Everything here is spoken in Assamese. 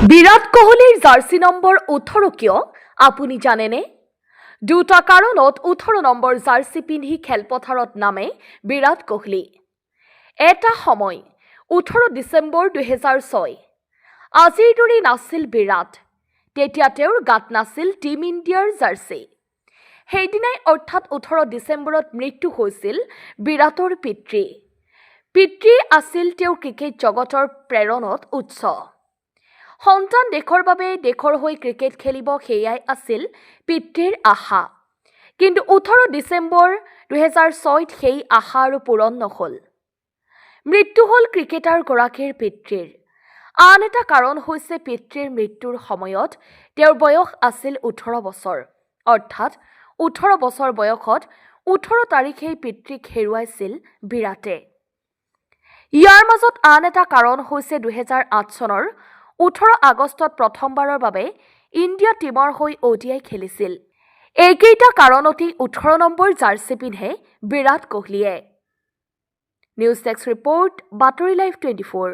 বিৰাট কোহলিৰ জাৰ্চি নম্বৰ 18 কিয় আপুনি জানেনে? দুটা কাৰণত 18 নম্বৰ জাৰ্চি পিন্ধি খেলপথাৰত নামে বিৰাট কোহলি। এটা সময় 18 ডিচেম্বৰ 2006 আজিৰ দৰে নাছিল বিৰাট। তেতিয়া তেওঁৰ গাত নাছিল টিম ইণ্ডিয়াৰ জাৰ্চি। সেইদিনাই অৰ্থাৎ 18 ডিচেম্বৰত মৃত্যু হৈছিল বিৰাটৰ পিতৃ। পিতৃ আছিল তেওঁৰ ক্ৰিকেট জগতৰ প্ৰেৰণত উৎস। সন্তান দেশৰ বাবে দেশৰ হৈ ক্ৰিকেট খেলিব সেয়াই আছিল পিতৃৰ আশা। কিন্তু 18 ডিচেম্বৰ 2006 সেই আশা আৰু পূৰণ নহল। মৃত্যু হ'ল ক্ৰিকেটাৰগৰাকীৰ পিতৃৰ। আন এটা কাৰণ হৈছে পিতৃৰ মৃত্যুৰ সময়ত তেওঁৰ বয়স আছিল 18 বছৰ। অৰ্থাৎ 18 বছৰ বয়সত 18 তাৰিখেই পিতৃক হেৰুৱাইছিল বিৰাটে। ইয়াৰ মাজত আন এটা কাৰণ হৈছে 2008 চনৰ 18 আগষ্টত প্ৰথমবাৰৰ বাবে ইণ্ডিয়া টীমৰ হৈ ODI খেলিছিল। এইকেইটা কাৰণতেই 18 নম্বৰ জাৰ্চি পিন্ধে বিৰাট কোহলিয়ে। নিউজ ডেস্ক ৰিপৰ্ট, বাতৰি লাইভ 24।